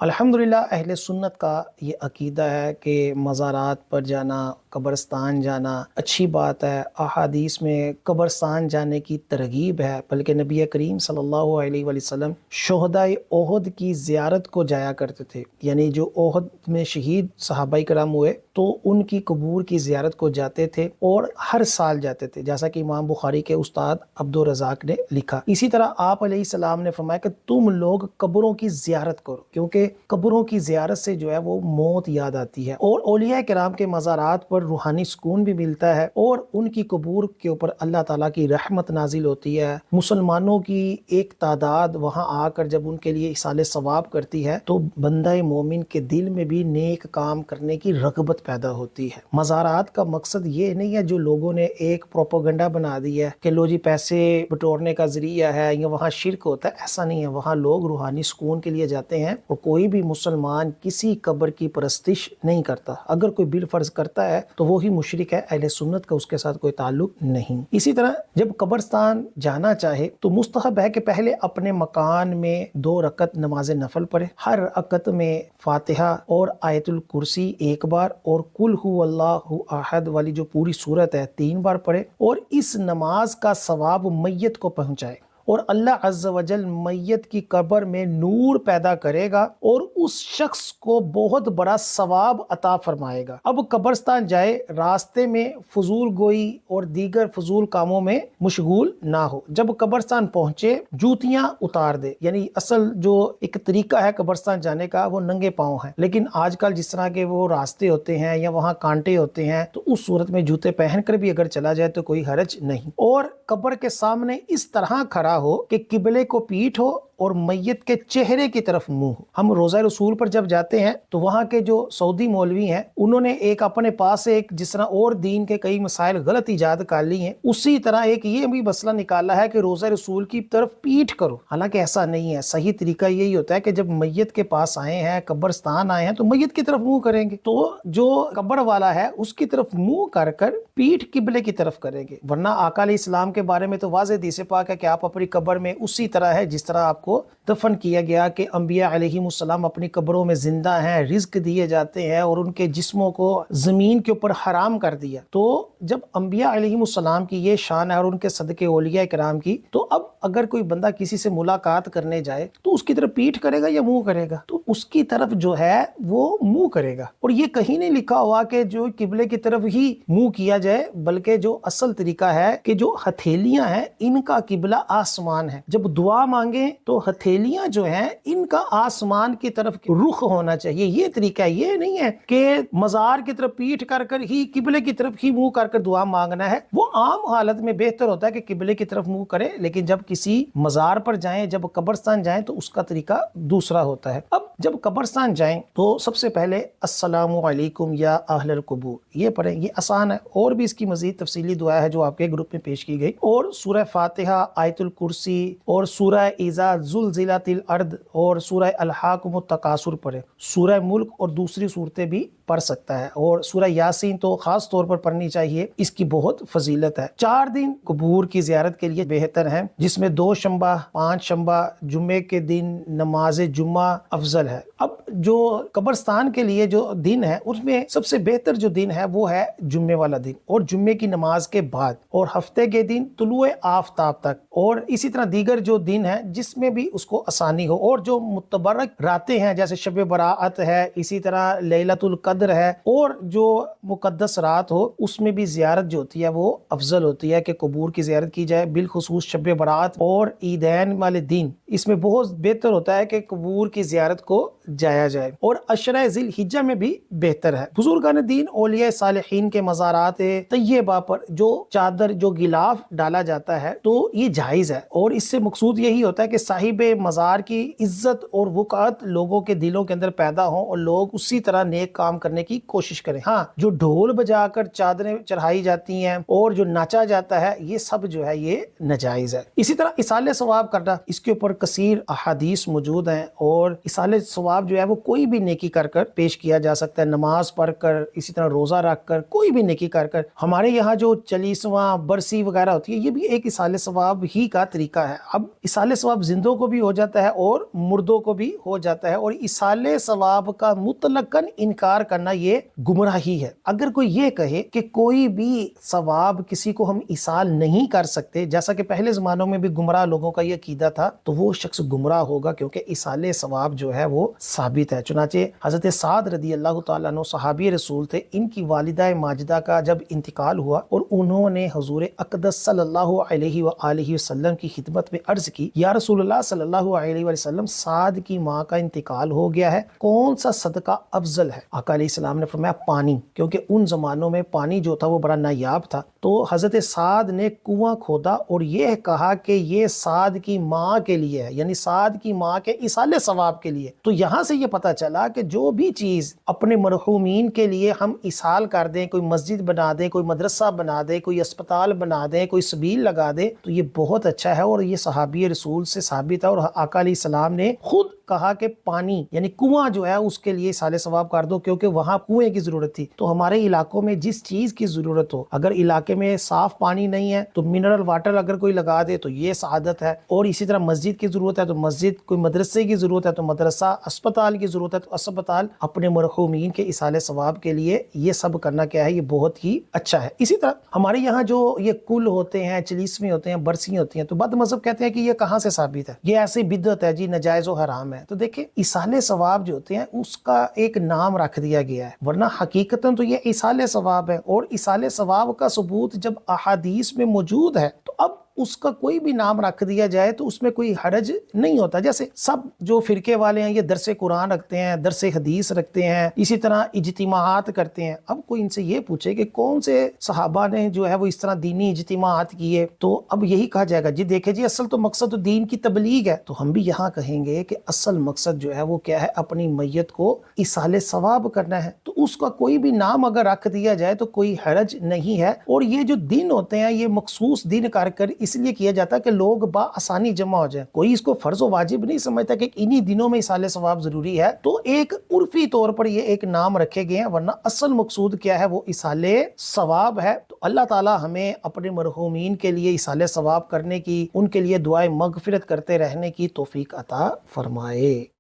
الحمدللہ اہل سنت کا یہ عقیدہ ہے کہ مزارات پر جانا، قبرستان جانا اچھی بات ہے۔ احادیث میں قبرستان جانے کی ترغیب ہے، بلکہ نبی کریم صلی اللہ علیہ وآلہ وسلم شہدائے احد کی زیارت کو جایا کرتے تھے، یعنی جو احد میں شہید صحابہ کرام ہوئے تو ان کی قبور کی زیارت کو جاتے تھے، اور ہر سال جاتے تھے، جیسا کہ امام بخاری کے استاد عبدالرزاق نے لکھا۔ اسی طرح آپ علیہ السلام نے فرمایا کہ تم لوگ قبروں کی زیارت کرو، کیونکہ قبروں کی زیارت سے جو ہے وہ موت یاد آتی ہے، اور اولیاء کرام کے مزارات پر روحانی سکون بھی ملتا ہے، اور ان کی قبور کے اوپر اللہ تعالیٰ کی رحمت نازل ہوتی ہے۔ مسلمانوں کی ایک تعداد وہاں آ کر جب ان کے لیے احسان ثواب کرتی ہے تو بندہ مومن کے دل میں بھی نیک کام کرنے کی رغبت پیدا ہوتی ہے۔ مزارات کا مقصد یہ نہیں ہے جو لوگوں نے ایک پروپیگنڈا بنا دی ہے کہ لو جی پیسے بٹورنے کا ذریعہ ہے یا وہاں شرک ہوتا ہے، ایسا نہیں ہے۔ وہاں لوگ روحانی سکون کے لیے جاتے ہیں، اور کوئی بھی مسلمان کسی قبر کی پرستش نہیں کرتا۔ اگر کوئی بالفرض کرتا ہے تو وہی مشرک ہے، اہل سنت کا اس کے ساتھ کوئی تعلق نہیں۔ اسی طرح جب قبرستان جانا چاہے تو مستحب ہے کہ پہلے اپنے مکان میں 2 رکعت نماز نفل پڑھے، ہر رکعت میں فاتحہ اور آیت الکرسی ایک بار، اور قل هو اللہ احد والی جو پوری صورت ہے 3 بار پڑھے، اور اس نماز کا ثواب میت کو پہنچائے، اور اللہ عز و جل میت کی قبر میں نور پیدا کرے گا اور اس شخص کو بہت بڑا ثواب عطا فرمائے گا۔ اب قبرستان جائے، راستے میں فضول گوئی اور دیگر فضول کاموں میں مشغول نہ ہو۔ جب قبرستان پہنچے جوتیاں اتار دے، یعنی اصل جو ایک طریقہ ہے قبرستان جانے کا وہ ننگے پاؤں ہے، لیکن آج کل جس طرح کے وہ راستے ہوتے ہیں یا وہاں کانٹے ہوتے ہیں تو اس صورت میں جوتے پہن کر بھی اگر چلا جائے تو کوئی حرج نہیں، اور قبر کے سامنے اس طرح کھڑا ہو کہ قبلے کو پیٹھ ہو اور میت کے چہرے کی طرف منہ ہو۔ ہم روزہ رسول پر جب جاتے ہیں تو وہاں کے جو سعودی مولوی ہیں انہوں نے ایک اپنے پاس ایک جس طرح اور دین کے کئی مسائل غلط ایجاد کر لی ہیں، اسی طرح ایک یہ بھی مسئلہ نکالا ہے کہ روزہ رسول کی طرف پیٹھ کرو، حالانکہ ایسا نہیں ہے۔ صحیح طریقہ یہی ہوتا ہے کہ جب میت کے پاس آئے ہیں، قبرستان آئے ہیں، تو میت کی طرف منہ کریں گے، تو جو قبر والا ہے اس کی طرف منہ کر کر پیٹھ قبلے کی طرف کریں گے، ورنہ آقا علیہ السلام کے بارے میں تو واضح حدیث پاک ہے کہ آپ اپنی قبر میں اسی طرح ہے جس طرح آپ کو دفن کیا گیا، کہ انبیاء علیہ السلام اپنی قبروں میں زندہ ہیں، رزق دیے جاتے ہیں، اور ان کے جسموں کو زمین کے اوپر حرام کر دیا۔ تو جب انبیاء علیہ السلام کی یہ شان ہے اور ان کے صدقے اولیاء کرام کی، تو اب اگر کوئی بندہ کسی سے ملاقات کرنے جائے تو اس کی طرف پیٹھ کرے گا یا منہ کرے گا؟ تو اس کی طرف جو ہے وہ منہ کرے گا، اور یہ کہیں نہیں لکھا ہوا کہ جو قبلے کی طرف ہی منہ کیا جائے، بلکہ جو اصل طریقہ ہے کہ جو ہتھیلیاں ہیں ان کا قبلہ آسمان ہے، جب دعا مانگیں تو ہتھیلیاں جو ہیں ان کا آسمان کی طرف رخ ہونا چاہیے۔ یہ طریقہ ہے، یہ نہیں ہے کہ مزار کی طرف پیٹھ کر کر ہی قبلے کی طرف ہی منہ کر کر دعا مانگنا ہے۔ وہ عام حالت میں بہتر ہوتا ہے کہ قبلے کی طرف منہ کریں، لیکن جب کسی مزار پر جائیں، جب قبرستان جائیں تو اس کا طریقہ دوسرا ہوتا ہے۔ اب جب قبرستان جائیں تو سب سے پہلے السلام علیکم یا اہل القبور یہ پڑھیں، یہ آسان ہے، اور بھی اس کی مزید تفصیلی دعا ہے جو آپ کے گروپ میں پیش کی گئی، اور سورہ فاتحہ، آیت الکرسی، اور سورہ اذا زلزلت الارض، اور سورہ الحاکم التکاثر پڑھیں۔ سورہ ملک اور دوسری صورتیں بھی پڑھ سکتا ہے، اور سورہ یاسین تو خاص طور پر پڑھنی چاہیے، اس کی بہت فضیلت ہے۔ 4 دن قبور کی زیارت کے لیے بہتر ہیں، جس میں 2 شنبہ، 5 شنبہ، جمعے کے دن نماز جمعہ افضل ہے۔ اب جو قبرستان کے لیے جو دن ہے اس میں سب سے بہتر جو دن ہے وہ ہے جمعے والا دن، اور جمعے کی نماز کے بعد، اور ہفتے کے دن طلوع آفتاب تک، اور اسی طرح دیگر جو دن ہے جس میں بھی اس کو آسانی ہو، اور جو متبرک راتیں ہیں جیسے شب براءت ہے، اسی طرح لیلۃ القدر ہے، اور جو مقدس رات ہو اس میں بھی زیارت جو ہوتی ہے وہ افضل ہوتی ہے کہ قبور کی زیارت کی جائے، بالخصوص شب برات اور عیدین والے دن۔ اس میں بہت بہتر ہوتا ہے کہ قبور کی زیارت کو جایا جائے، اور عشرہ ذی الحجہ میں بھی بہتر ہے۔ بزرگان دین اولیاء صالحین کے مزارات طیبہ پر جو چادر، جو غلاف ڈالا جاتا ہے تو یہ جائز ہے، اور اس سے مقصود یہی ہوتا ہے کہ صاحب مزار کی عزت اور وقعت لوگوں کے دلوں کے اندر پیدا ہوں، اور لوگ اسی طرح نیک کام کرنے کی کوشش کریں۔ ہاں، جو ڈھول بجا کر چادریں چڑھائی جاتی ہیں اور جو ناچا جاتا ہے یہ سب جو ہے یہ ناجائز ہے۔ اسی طرح اصالہ ثواب کرنا، اس کے اوپر کثیر احادیث موجود ہیں، اور اصالہ ثواب جو ہے وہ کوئی بھی نیکی کر کر پیش کیا جا سکتا ہے، نماز پڑھ کر، اسی طرح روزہ رکھ کر، کوئی بھی نیکی کر کر۔ ہمارے یہاں جو 40واں برسی وغیرہ ہوتی ہے یہ بھی ایک اصالہ ثواب ہی کا طریقہ ہے۔ اب اصالہ ثواب زندوں کو بھی ہو جاتا ہے اور مردوں کو بھی ہو جاتا ہے، اور ایصال ثواب کا مطلقاً انکار کرنا یہ گمراہی ہے۔ اگر کوئی یہ کہے کہ کوئی بھی ثواب کسی کو ہم ایصال نہیں کر سکتے، جیسا کہ پہلے زمانوں میں بھی گمراہ لوگوں کا یہ عقیدہ تھا، تو وہ شخص گمراہ ہوگا، کیونکہ ایصال ثواب جو ہے وہ ثابت ہے۔ چنانچہ حضرت سعد رضی اللہ تعالیٰ عنہ صحابی رسول تھے، ان کی والدہ ماجدہ کا جب انتقال ہوا اور انہوں نے حضور اقدس صلی اللہ علیہ وآلہ وسلم کی خدمت میں عرض کی، یا رسول اللہ صلی اللہ علیہ وسلم، سعد کی ماں کا انتقال ہو گیا ہے، کون سا صدقہ افضل ہے؟ آقا علیہ السلام نے فرمایا پانی، کیونکہ ان زمانوں میں پانی جو تھا وہ بڑا نایاب تھا۔ تو حضرت سعد نے کنواں کھودا اور یہ کہا کہ یہ سعد کی ماں کے لیے ہے، یعنی سعد کی ماں کے ایصال ثواب کے لیے۔ تو یہاں سے یہ پتہ چلا کہ جو بھی چیز اپنے مرحومین کے لیے ہم ایصال کر دیں، کوئی مسجد بنا دیں، کوئی مدرسہ بنا دیں، کوئی اسپتال بنا دیں، کوئی سبیل لگا دیں، تو یہ بہت اچھا ہے، اور یہ صحابی رسول سے ثابت ہے، اور آقا علیہ السلام نے خود کہا کہ پانی یعنی کنواں جو ہے اس کے لیے ایصال ثواب کر دو، کیونکہ وہاں کنویں کی ضرورت تھی۔ تو ہمارے علاقوں میں جس چیز کی ضرورت ہو، اگر علاقے میں صاف پانی نہیں ہے تو منرل واٹر اگر کوئی لگا دے تو یہ سعادت ہے، اور اسی طرح مسجد کی ضرورت ہے تو مسجد، کوئی مدرسے کی ضرورت ہے تو مدرسہ، اسپتال کی ضرورت ہے تو اسپتال، اپنے مرحومین کے ایصال ثواب کے لیے یہ سب کرنا کیا ہے، یہ بہت ہی اچھا ہے۔ اسی طرح ہمارے یہاں جو یہ کل ہوتے ہیں، چلیسویں ہوتے ہیں، برسی ہوتی ہیں، تو بد مذہب کہتے ہیں کہ یہ کہاں سے ثابت ہے، یہ ایسی بدعت ہے جی، ناجائز و حرام ہے۔ تو دیکھیں ایصال ثواب جو ہوتے ہیں اس کا ایک نام رکھ دیا گیا ہے، ورنہ حقیقتاً تو یہ ایصال ثواب ہے، اور ایصال ثواب کا ثبوت جب احادیث میں موجود ہے تو اب اس کا کوئی بھی نام رکھ دیا جائے تو اس میں کوئی حرج نہیں ہوتا۔ جیسے سب جو فرقے والے ہیں یہ درس قرآن رکھتے ہیں، درس حدیث رکھتے ہیں، اسی طرح اجتماعات کرتے ہیں۔ اب کوئی ان سے یہ پوچھے کہ کون سے صحابہ نے جو ہے وہ اس طرح دینی اجتماعات کیے، تو اب یہی کہا جائے گا جی دیکھیں جی اصل تو مقصد تو دین کی تبلیغ ہے۔ تو ہم بھی یہاں کہیں گے کہ اصل مقصد جو ہے وہ کیا ہے، اپنی میت کو ایصال ثواب کرنا ہے، تو اس کا کوئی بھی نام اگر رکھ دیا جائے تو کوئی حرج نہیں ہے۔ اور یہ جو دن ہوتے ہیں یہ مخصوص دن کر اس لیے کیا جاتا ہے کہ لوگ بآسانی جمع ہو جائیں، کوئی اس کو فرض و واجب نہیں سمجھتا کہ انہی دنوں میں ایصال ثواب ضروری ہے، تو ایک عرفی طور پر یہ ایک نام رکھے گئے ہیں، ورنہ اصل مقصود کیا ہے، وہ ایصال ثواب ہے۔ تو اللہ تعالی ہمیں اپنے مرحومین کے لیے ایصال ثواب کرنے کی، ان کے لیے دعائے مغفرت کرتے رہنے کی توفیق عطا فرمائے۔